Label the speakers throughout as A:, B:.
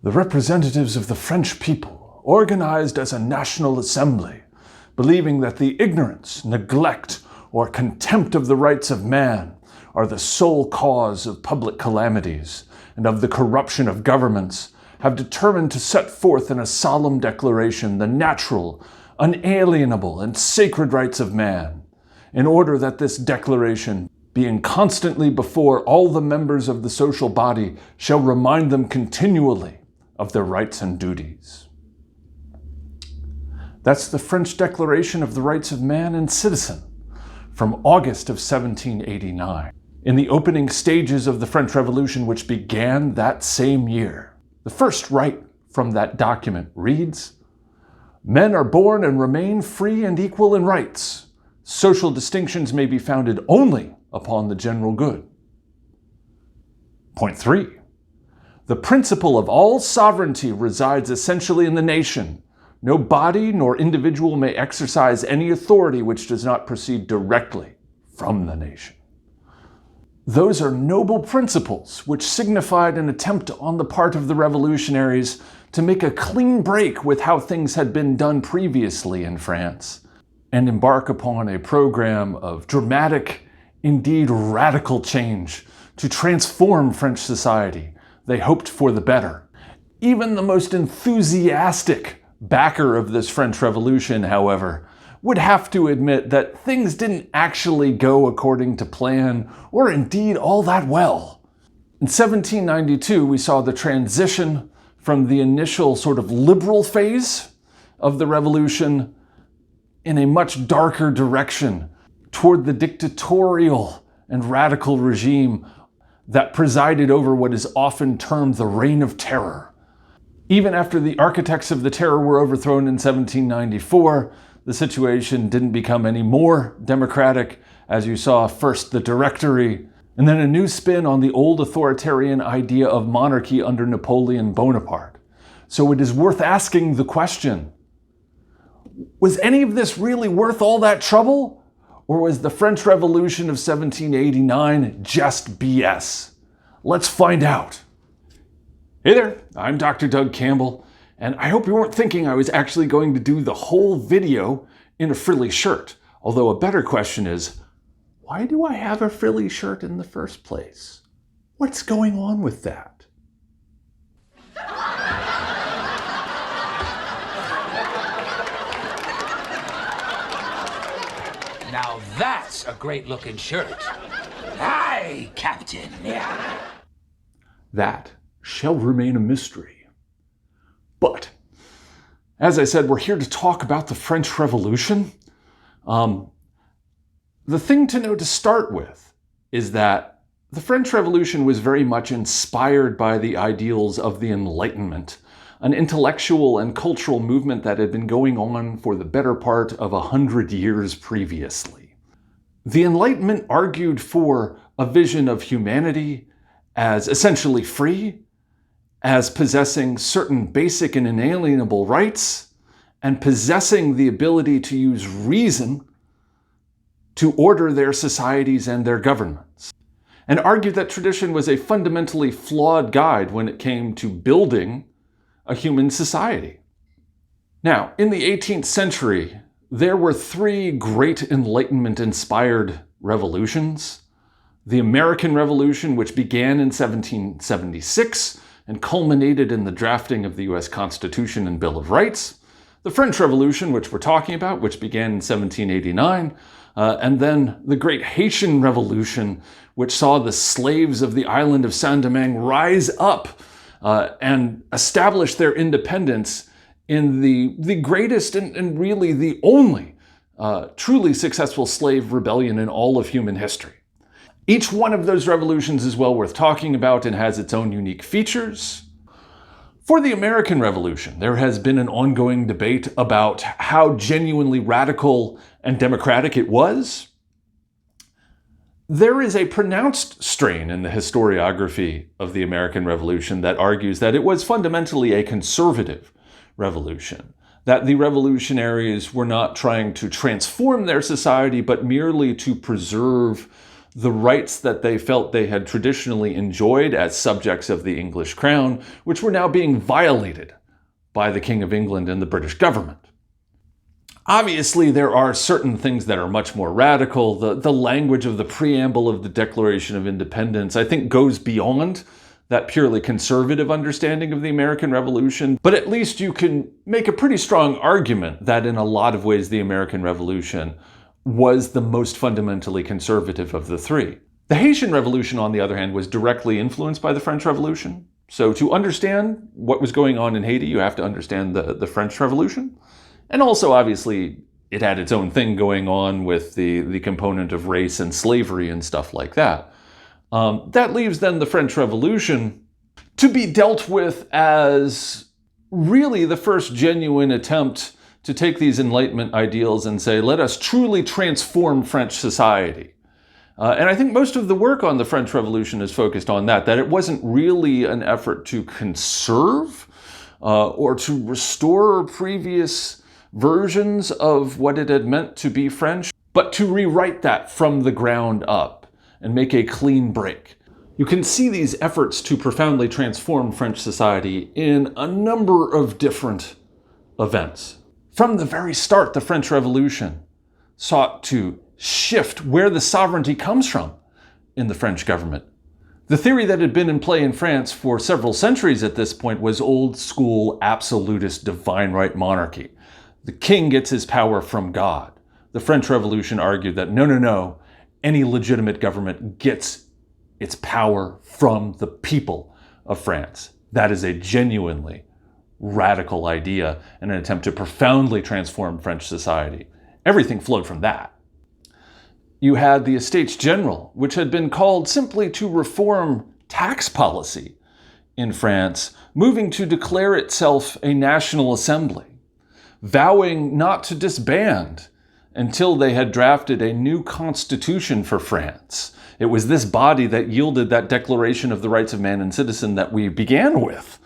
A: The representatives of the French people organized as a national assembly, believing that the ignorance, neglect, or contempt of the rights of man are the sole cause of public calamities and of the corruption of governments, have determined to set forth in a solemn declaration the natural, unalienable, and sacred rights of man, in order that this declaration, being constantly before all the members of the social body, shall remind them continually of their rights and duties. That's the French Declaration of the Rights of Man and Citizen from August of 1789, in the opening stages of the French Revolution, which began that same year. The first right from that document reads, "Men are born and remain free and equal in rights. Social distinctions may be founded only upon the general good." Point 3. The principle of all sovereignty resides essentially in the nation. No body nor individual may exercise any authority which does not proceed directly from the nation. Those are noble principles which signified an attempt on the part of the revolutionaries to make a clean break with how things had been done previously in France and embark upon a program of dramatic, indeed radical change to transform French society. They hoped for the better. Even the most enthusiastic backer of this French Revolution, however, would have to admit that things didn't actually go according to plan, or indeed all that well. In 1792, we saw the transition from the initial sort of liberal phase of the revolution in a much darker direction toward the dictatorial and radical regime that presided over what is often termed the Reign of Terror. Even after the architects of the terror were overthrown in 1794, the situation didn't become any more democratic, as you saw first the Directory, and then a new spin on the old authoritarian idea of monarchy under Napoleon Bonaparte. So it is worth asking the question, was any of this really worth all that trouble? Or was the French Revolution of 1789 just BS? Let's find out. Hey there, I'm Dr. Doug Campbell, and I hope you weren't thinking I was actually going to do the whole video in a frilly shirt. Although a better question is, why do I have a frilly shirt in the first place? What's going on with that?
B: Now that's a great-looking shirt. Aye, Captain, yeah.
A: That shall remain a mystery. But, as I said, we're here to talk about the French Revolution. The thing to know to start with is that the French Revolution was very much inspired by the ideals of the Enlightenment, an intellectual and cultural movement that had been going on for the better part of 100 years previously. The Enlightenment argued for a vision of humanity as essentially free, as possessing certain basic and inalienable rights, and possessing the ability to use reason to order their societies and their governments, and argued that tradition was a fundamentally flawed guide when it came to building a human society. Now, in the 18th century, there were three great Enlightenment-inspired revolutions. The American Revolution, which began in 1776 and culminated in the drafting of the US Constitution and Bill of Rights. The French Revolution, which we're talking about, which began in 1789. And then the Great Haitian Revolution, which saw the slaves of the island of Saint-Domingue rise up and establish their independence in the greatest and really the only truly successful slave rebellion in all of human history. Each one of those revolutions is well worth talking about and has its own unique features. For the American Revolution, there has been an ongoing debate about how genuinely radical and democratic it was. There is a pronounced strain in the historiography of the American Revolution that argues that it was fundamentally a conservative revolution, that the revolutionaries were not trying to transform their society, but merely to preserve the rights that they felt they had traditionally enjoyed as subjects of the English crown, which were now being violated by the King of England and the British government. Obviously, there are certain things that are much more radical. The language of the preamble of the Declaration of Independence, I think, goes beyond that purely conservative understanding of the American Revolution. But at least you can make a pretty strong argument that in a lot of ways the American Revolution was the most fundamentally conservative of the three. The Haitian Revolution, on the other hand, was directly influenced by the French Revolution. So to understand what was going on in Haiti, you have to understand the French Revolution. And also, obviously, it had its own thing going on with the component of race and slavery and stuff like that. That leaves then the French Revolution to be dealt with as really the first genuine attempt to take these Enlightenment ideals and say, let us truly transform French society. And I think most of the work on the French Revolution is focused on that it wasn't really an effort to conserve or to restore previous versions of what it had meant to be French, but to rewrite that from the ground up and make a clean break. You can see these efforts to profoundly transform French society in a number of different events. From the very start, the French Revolution sought to shift where the sovereignty comes from in the French government. The theory that had been in play in France for several centuries at this point was old school absolutist divine right monarchy. The king gets his power from God. The French Revolution argued that no, any legitimate government gets its power from the people of France. That is a genuinely radical idea and an attempt to profoundly transform French society. Everything flowed from that. You had the Estates General, which had been called simply to reform tax policy in France, moving to declare itself a national assembly, vowing not to disband until they had drafted a new constitution for France. It was this body that yielded that Declaration of the Rights of Man and Citizen that we began with.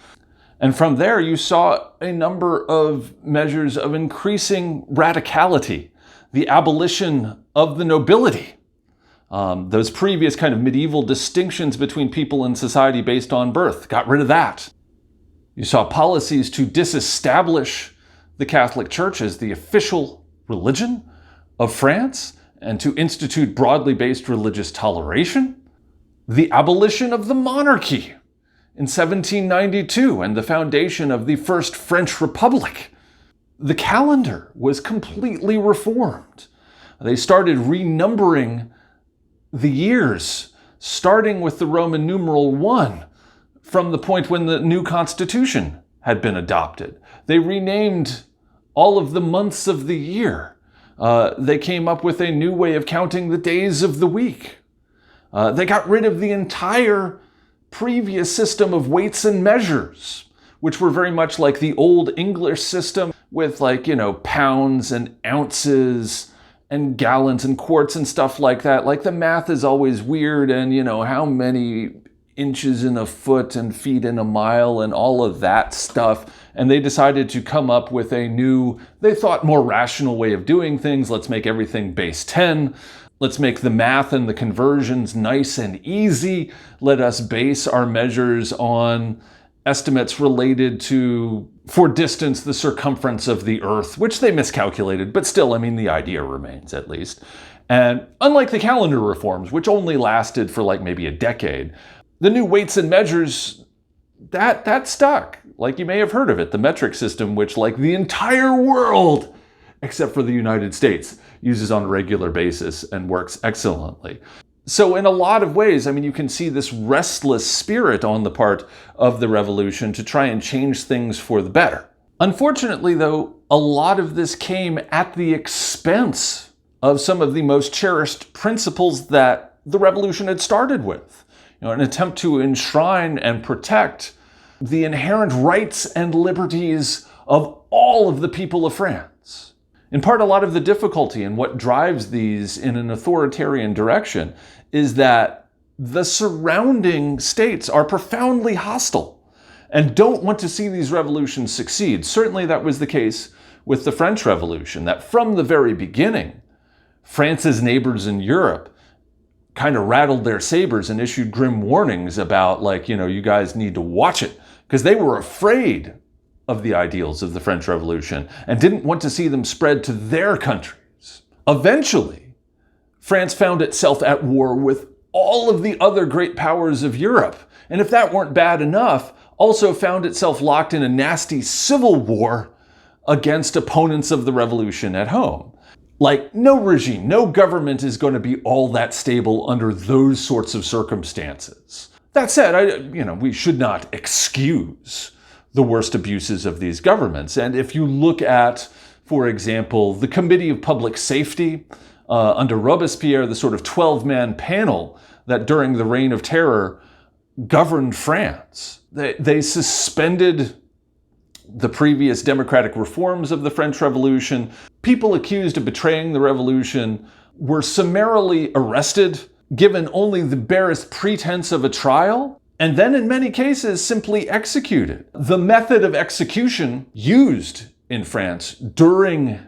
A: And from there, you saw a number of measures of increasing radicality, the abolition of the nobility, those previous kind of medieval distinctions between people in society based on birth, got rid of that. You saw policies to disestablish the Catholic Church as the official religion of France and to institute broadly based religious toleration, the abolition of the monarchy in 1792 and the foundation of the First French Republic. The calendar was completely reformed. They started renumbering the years, starting with the Roman numeral 1 from the point when the new constitution had been adopted. They renamed all of the months of the year. They came up with a new way of counting the days of the week. They got rid of the entire previous system of weights and measures, which were very much like the old English system with pounds and ounces and gallons and quarts and stuff like that. Like the math is always weird and, how many inches in a foot and feet in a mile and all of that stuff. And they decided to come up with a new, they thought, more rational way of doing things. Let's make everything base 10. Let's make the math and the conversions nice and easy. Let us base our measures on estimates related to, for distance, the circumference of the Earth, which they miscalculated, but still, the idea remains at least. And unlike the calendar reforms, which only lasted for maybe a decade, the new weights and measures, that stuck. You may have heard of it, the metric system, which the entire world, except for the United States, uses on a regular basis and works excellently. So in a lot of ways, you can see this restless spirit on the part of the revolution to try and change things for the better. Unfortunately, though, a lot of this came at the expense of some of the most cherished principles that the revolution had started with. An attempt to enshrine and protect the inherent rights and liberties of all of the people of France. In part, a lot of the difficulty and what drives these in an authoritarian direction is that the surrounding states are profoundly hostile and don't want to see these revolutions succeed. Certainly that was the case with the French Revolution, that from the very beginning, France's neighbors in Europe kind of rattled their sabers and issued grim warnings about, like, you guys need to watch it, because they were afraid of the ideals of the French Revolution and didn't want to see them spread to their countries. Eventually, France found itself at war with all of the other great powers of Europe, and if that weren't bad enough, also found itself locked in a nasty civil war against opponents of the revolution at home. Like, no regime, no government is going to be all that stable under those sorts of circumstances. That said, we should not excuse the worst abuses of these governments. And if you look at, for example, the Committee of Public Safety under Robespierre, the sort of 12-man panel that during the Reign of Terror governed France, they suspended the previous democratic reforms of the French Revolution. People accused of betraying the revolution were summarily arrested, given only the barest pretense of a trial, and then in many cases simply executed. The method of execution used in France during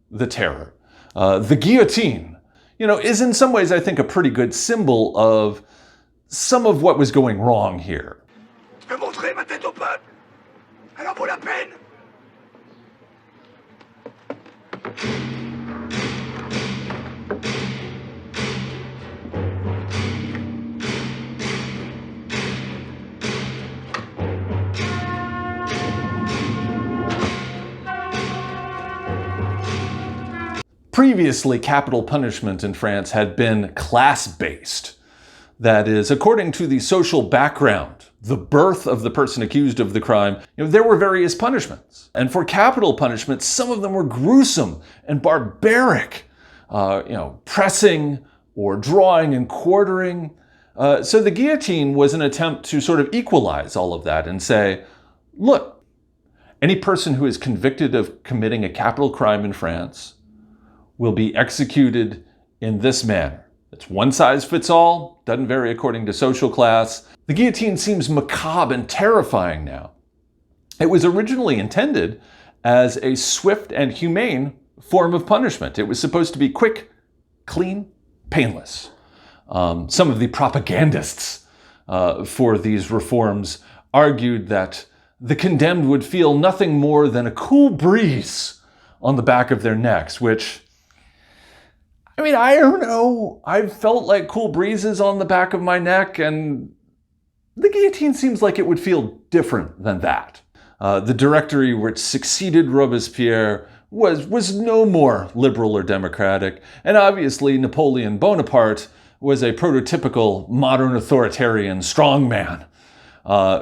A: the terror, the guillotine, is in some ways, I think, a pretty good symbol of some of what was going wrong here.
C: Alors pour la peine.
A: Previously, capital punishment in France had been class-based. That is, according to the social background, the birth of the person accused of the crime, there were various punishments. And for capital punishments, some of them were gruesome and barbaric, pressing or drawing and quartering. So the guillotine was an attempt to sort of equalize all of that and say, look, any person who is convicted of committing a capital crime in France will be executed in this manner. It's one size fits all, doesn't vary according to social class. The guillotine seems macabre and terrifying now. It was originally intended as a swift and humane form of punishment. It was supposed to be quick, clean, painless. Some of the propagandists for these reforms argued that the condemned would feel nothing more than a cool breeze on the back of their necks, which, I don't know. I've felt like cool breezes on the back of my neck, and the guillotine seems like it would feel different than that. The Directory which succeeded Robespierre was no more liberal or democratic, and obviously Napoleon Bonaparte was a prototypical modern authoritarian strongman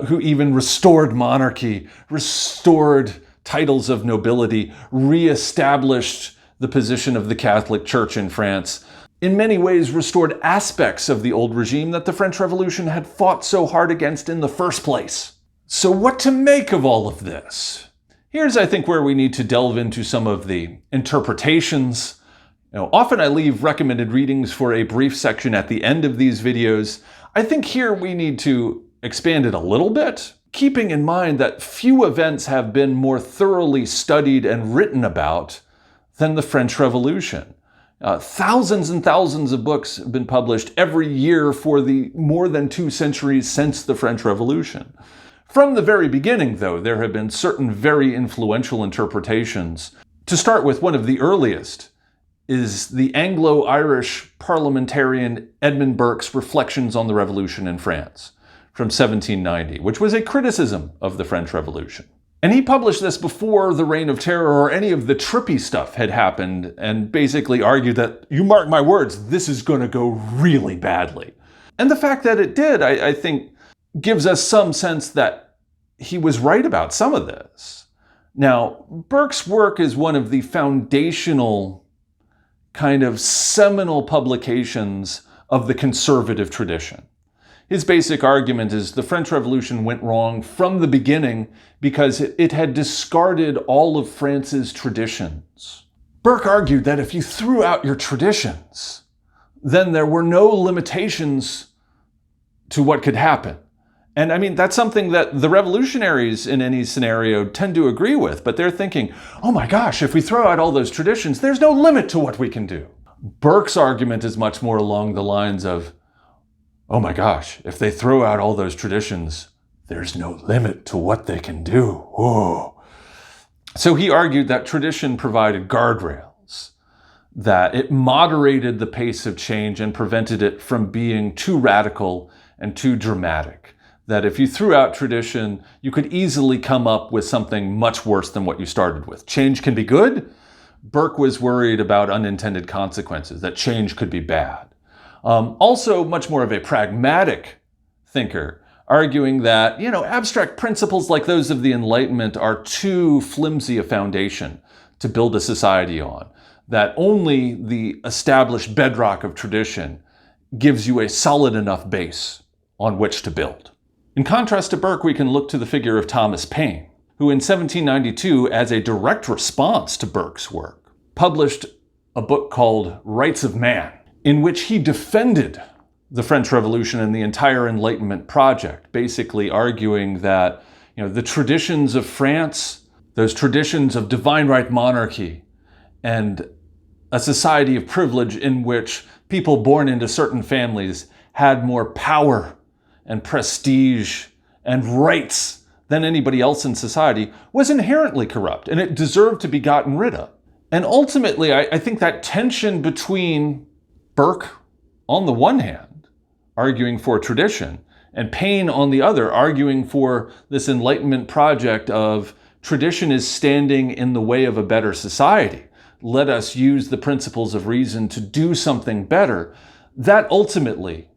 A: who even restored monarchy, restored titles of nobility, reestablished the position of the Catholic Church in France, in many ways restored aspects of the old regime that the French Revolution had fought so hard against in the first place. So what to make of all of this? Here's, I think, where we need to delve into some of the interpretations. Often I leave recommended readings for a brief section at the end of these videos. I think here we need to expand it a little bit, keeping in mind that few events have been more thoroughly studied and written about than the French Revolution. Thousands and thousands of books have been published every year for the more than 2 centuries since the French Revolution. From the very beginning, though, there have been certain very influential interpretations. To start with, one of the earliest is the Anglo-Irish parliamentarian Edmund Burke's Reflections on the Revolution in France from 1790, which was a criticism of the French Revolution. And he published this before the Reign of Terror or any of the trippy stuff had happened, and basically argued that, you mark my words, this is going to go really badly. And the fact that it did, I think, gives us some sense that he was right about some of this. Now, Burke's work is one of the foundational, kind of seminal publications of the conservative tradition. His basic argument is the French Revolution went wrong from the beginning because it had discarded all of France's traditions. Burke argued that if you threw out your traditions, then there were no limitations to what could happen. And that's something that the revolutionaries in any scenario tend to agree with, but they're thinking, oh my gosh, if we throw out all those traditions, there's no limit to what we can do. Burke's argument is much more along the lines of, oh my gosh, if they throw out all those traditions, there's no limit to what they can do. Whoa. So he argued that tradition provided guardrails, that it moderated the pace of change and prevented it from being too radical and too dramatic. That if you threw out tradition, you could easily come up with something much worse than what you started with. Change can be good. Burke was worried about unintended consequences, that change could be bad. Also, much more of a pragmatic thinker, arguing that, abstract principles like those of the Enlightenment are too flimsy a foundation to build a society on, that only the established bedrock of tradition gives you a solid enough base on which to build. In contrast to Burke, we can look to the figure of Thomas Paine, who in 1792, as a direct response to Burke's work, published a book called Rights of Man, in which he defended the French Revolution and the entire Enlightenment project, basically arguing that the traditions of France, those traditions of divine right monarchy, and a society of privilege in which people born into certain families had more power and prestige and rights than anybody else in society, was inherently corrupt, and it deserved to be gotten rid of. And ultimately, I think that tension between Burke, on the one hand, arguing for tradition, and Paine, on the other, arguing for this Enlightenment project of tradition is standing in the way of a better society. Let us use the principles of reason to do something better. That ultimately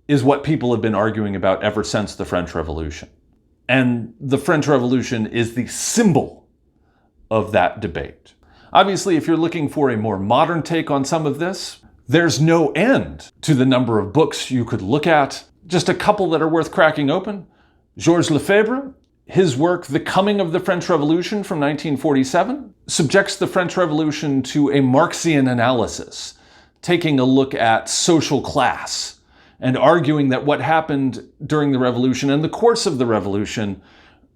A: is what people have been arguing about ever since the French Revolution. And the French Revolution is the symbol of that debate. Obviously, if you're looking for a more modern take on some of this, there's no end to the number of books you could look at. Just a couple that are worth cracking open. Georges Lefebvre, his work, The Coming of the French Revolution from 1947, subjects the French Revolution to a Marxian analysis, taking a look at social class and arguing that what happened during the revolution and the course of the revolution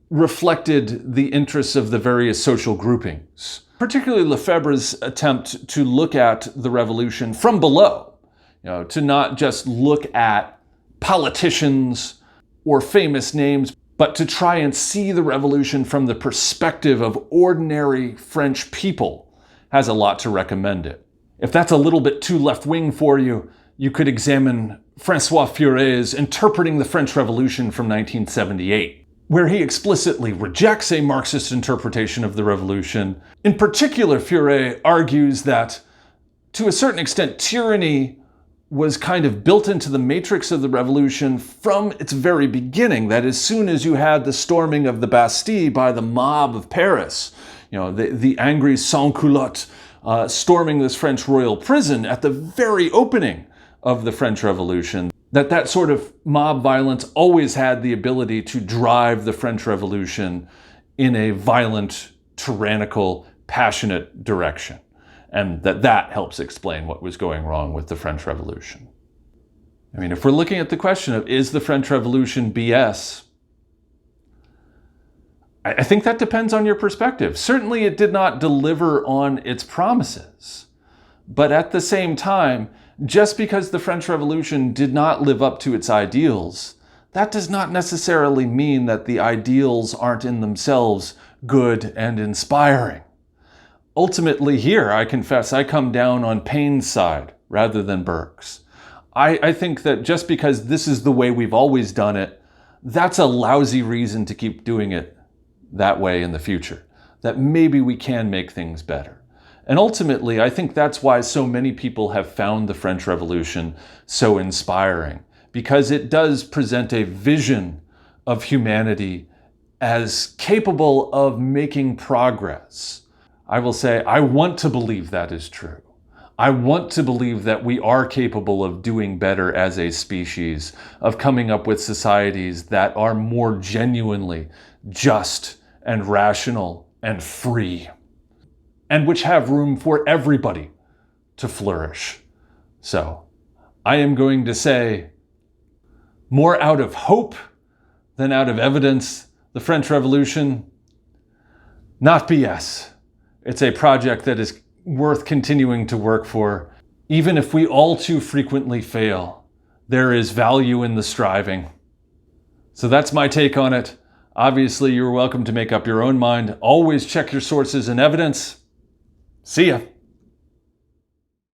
A: reflected the interests of the various social groupings. Particularly Lefebvre's attempt to look at the revolution from below, to not just look at politicians or famous names, but to try and see the revolution from the perspective of ordinary French people, has a lot to recommend it. If that's a little bit too left-wing for you, you could examine Francois Furet's Interpreting the French Revolution from 1978, where he explicitly rejects a Marxist interpretation of the revolution. In particular, Furet argues that, to a certain extent, tyranny was kind of built into the matrix of the revolution from its very beginning. That as soon as you had the storming of the Bastille by the mob of Paris, the angry sans-culottes storming this French royal prison at the very opening of the French Revolution, that sort of mob violence always had the ability to drive the French Revolution in a violent, tyrannical, passionate direction. And that helps explain what was going wrong with the French Revolution. I mean, if we're looking at the question of, is the French Revolution B.S., I think that depends on your perspective. Certainly it did not deliver on its promises. But at the same time, just because the French Revolution did not live up to its ideals, that does not necessarily mean that the ideals aren't in themselves good and inspiring. Ultimately here, I confess, I come down on Paine's side rather than Burke's. I think that just because this is the way we've always done it, that's a lousy reason to keep doing it that way in the future. That maybe we can make things better. And ultimately, I think that's why so many people have found the French Revolution so inspiring, because it does present a vision of humanity as capable of making progress. I will say, I want to believe that is true. I want to believe that we are capable of doing better as a species, of coming up with societies that are more genuinely just and rational and free, and which have room for everybody to flourish. So, I am going to say, more out of hope than out of evidence, the French Revolution, not BS. It's a project that is worth continuing to work for, even if we all too frequently fail. there is value in the striving. So that's my take on it. Obviously, you're welcome to make up your own mind. Always check your sources and evidence. See ya.